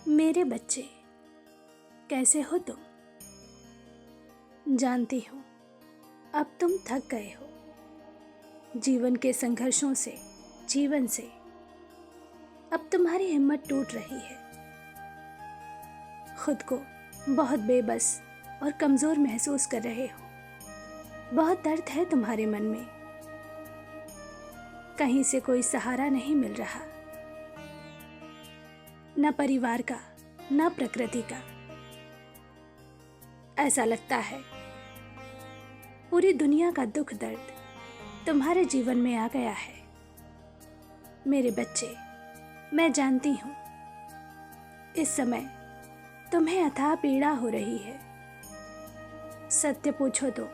मेरे बच्चे, कैसे हो तुम? जानती हूँ अब तुम थक गए हो जीवन के संघर्षों से, जीवन से। अब तुम्हारी हिम्मत टूट रही है। खुद को बहुत बेबस और कमज़ोर महसूस कर रहे हो। बहुत दर्द है तुम्हारे मन में। कहीं से कोई सहारा नहीं मिल रहा, न परिवार का, न प्रकृति का। ऐसा लगता है पूरी दुनिया का दुख दर्द तुम्हारे जीवन में आ गया है। मेरे बच्चे, मैं जानती हूँ इस समय तुम्हें अथाह पीड़ा हो रही है। सत्य पूछो तो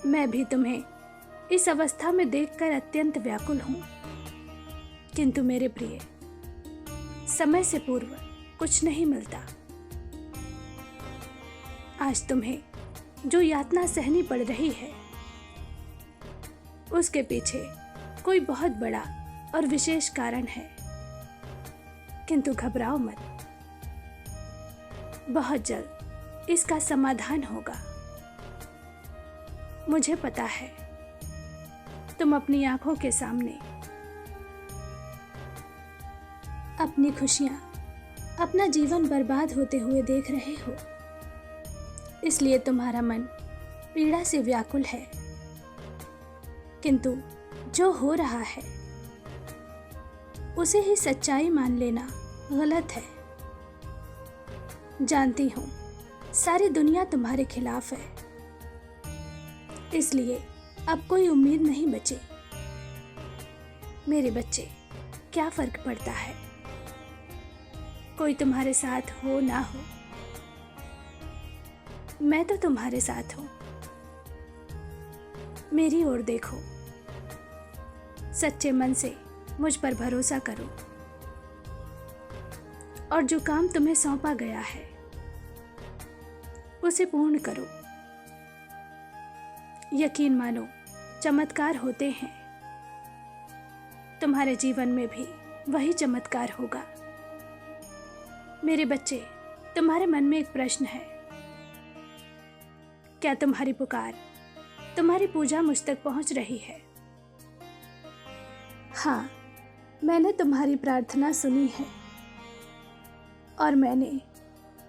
मैं भी तुम्हें इस अवस्था में देखकर अत्यंत व्याकुल हूँ। किंतु मेरे प्रिय, समय से पूर्व कुछ नहीं मिलता। आज तुम्हें जो यातना सहनी पड़ रही है उसके पीछे कोई बहुत बड़ा और विशेष कारण है। किंतु घबराओ मत, बहुत जल्द इसका समाधान होगा। मुझे पता है तुम अपनी आंखों के सामने अपनी खुशियां, अपना जीवन बर्बाद होते हुए देख रहे हो। इसलिए तुम्हारा मन पीड़ा से व्याकुल है। किंतु जो हो रहा है उसे ही सच्चाई मान लेना गलत है। जानती हूं सारी दुनिया तुम्हारे खिलाफ है, इसलिए अब कोई उम्मीद नहीं बची। मेरे बच्चे, क्या फर्क पड़ता है कोई तुम्हारे साथ हो ना हो? मैं तो तुम्हारे साथ हूं। मेरी ओर देखो, सच्चे मन से मुझ पर भरोसा करो और जो काम तुम्हें सौंपा गया है उसे पूर्ण करो। यकीन मानो, चमत्कार होते हैं। तुम्हारे जीवन में भी वही चमत्कार होगा। मेरे बच्चे, तुम्हारे मन में एक प्रश्न है। क्या तुम्हारी पुकार, तुम्हारी पूजा मुझ तक पहुंच रही है? हाँ, मैंने तुम्हारी प्रार्थना सुनी है और मैंने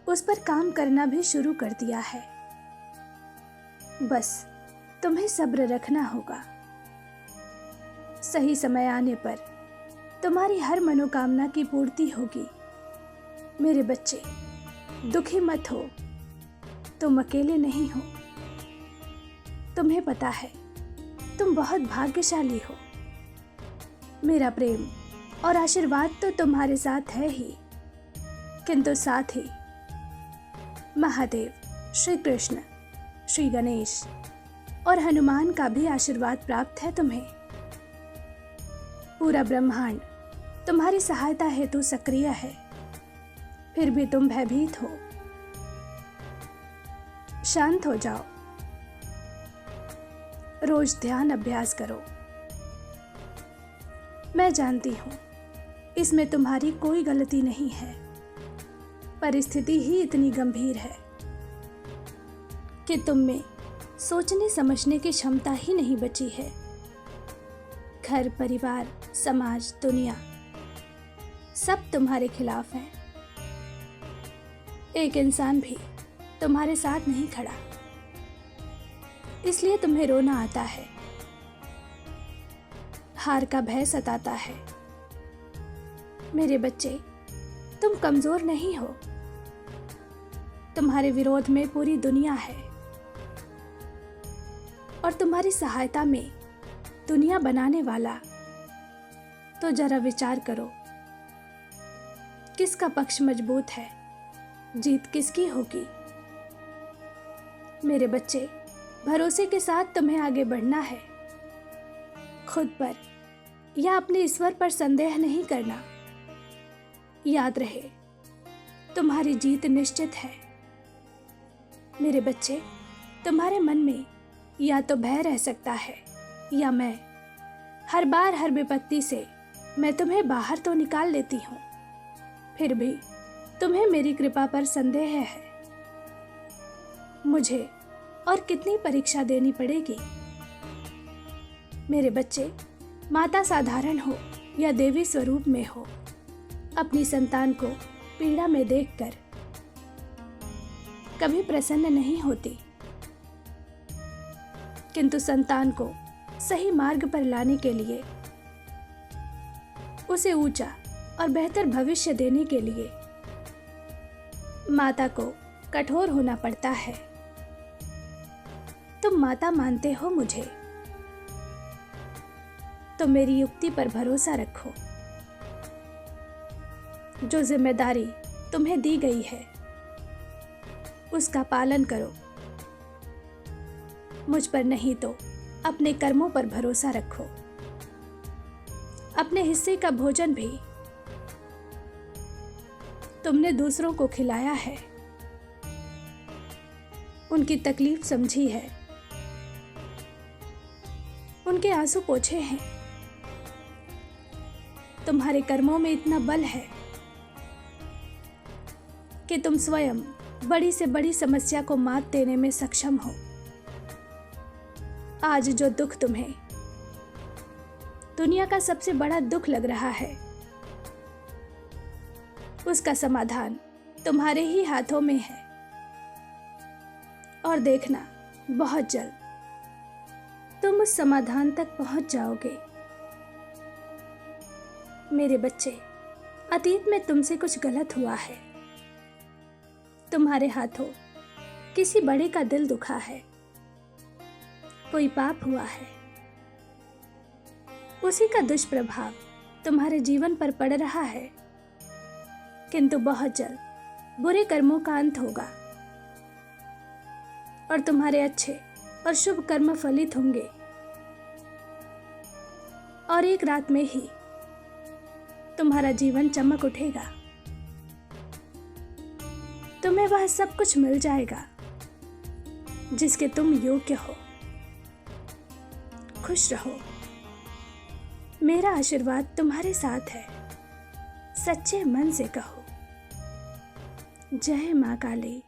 उस पर काम करना भी शुरू कर दिया है। बस तुम्हें सब्र रखना होगा। सही समय आने पर तुम्हारी हर मनोकामना की पूर्ति होगी। मेरे बच्चे, दुखी मत हो, तुम अकेले नहीं हो। तुम्हें पता है तुम बहुत भाग्यशाली हो। मेरा प्रेम और आशीर्वाद तो तुम्हारे साथ है ही, किंतु साथ ही महादेव, श्री कृष्ण, श्री गणेश और हनुमान का भी आशीर्वाद प्राप्त है तुम्हें। पूरा ब्रह्मांड तुम्हारी सहायता हेतु सक्रिय है, फिर भी तुम भयभीत हो। शांत हो जाओ, रोज ध्यान अभ्यास करो। मैं जानती हूं इसमें तुम्हारी कोई गलती नहीं है। परिस्थिति ही इतनी गंभीर है कि तुम में सोचने समझने की क्षमता ही नहीं बची है। घर, परिवार, समाज, दुनिया सब तुम्हारे खिलाफ हैं। एक इंसान भी तुम्हारे साथ नहीं खड़ा, इसलिए तुम्हें रोना आता है। हार का भय सताता है। मेरे बच्चे, तुम कमजोर नहीं हो। तुम्हारे विरोध में पूरी दुनिया है और तुम्हारी सहायता में दुनिया बनाने वाला। तो जरा विचार करो, किसका पक्ष मजबूत है, जीत किसकी होगी? मेरे बच्चे, भरोसे के साथ तुम्हें आगे बढ़ना है। खुद पर या अपने ईश्वर पर संदेह नहीं करना। याद रहे, तुम्हारी जीत निश्चित है। मेरे बच्चे, तुम्हारे मन में या तो भय रह सकता है या मैं हर बार हर विपत्ति से मैं तुम्हें बाहर तो निकाल लेती हूँ, फिर भी तुम्हें मेरी कृपा पर संदेह है। मुझे और कितनी परीक्षा देनी पड़ेगी? मेरे बच्चे, माता साधारण हो या देवी स्वरूप में हो, अपनी संतान को पीड़ा में देखकर कभी प्रसन्न नहीं होती, किंतु संतान को सही मार्ग पर लाने के लिए, उसे ऊंचा और बेहतर भविष्य देने के लिए माता को कठोर होना पड़ता है। तुम माता मानते हो मुझे, तो मेरी युक्ति पर भरोसा रखो। जो जिम्मेदारी तुम्हें दी गई है उसका पालन करो। मुझ पर नहीं तो अपने कर्मों पर भरोसा रखो। अपने हिस्से का भोजन भी तुमने दूसरों को खिलाया है, उनकी तकलीफ समझी है, उनके आंसू पोंछे हैं। तुम्हारे कर्मों में इतना बल है कि तुम स्वयं बड़ी से बड़ी समस्या को मात देने में सक्षम हो। आज जो दुख तुम्हें दुनिया का सबसे बड़ा दुख लग रहा है, उसका समाधान तुम्हारे ही हाथों में है। और देखना, बहुत जल्द तुम उस समाधान तक पहुंच जाओगे। मेरे बच्चे, अतीत में तुमसे कुछ गलत हुआ है। तुम्हारे हाथों किसी बड़े का दिल दुखा है, कोई पाप हुआ है, उसी का दुष्प्रभाव तुम्हारे जीवन पर पड़ रहा है। किंतु बहुत जल्द बुरे कर्मों का अंत होगा और तुम्हारे अच्छे और शुभ कर्म फलित होंगे, और एक रात में ही तुम्हारा जीवन चमक उठेगा। तुम्हें वह सब कुछ मिल जाएगा जिसके तुम योग्य हो। खुश रहो, मेरा आशीर्वाद तुम्हारे साथ है। सच्चे मन से कहो, जय मां काली।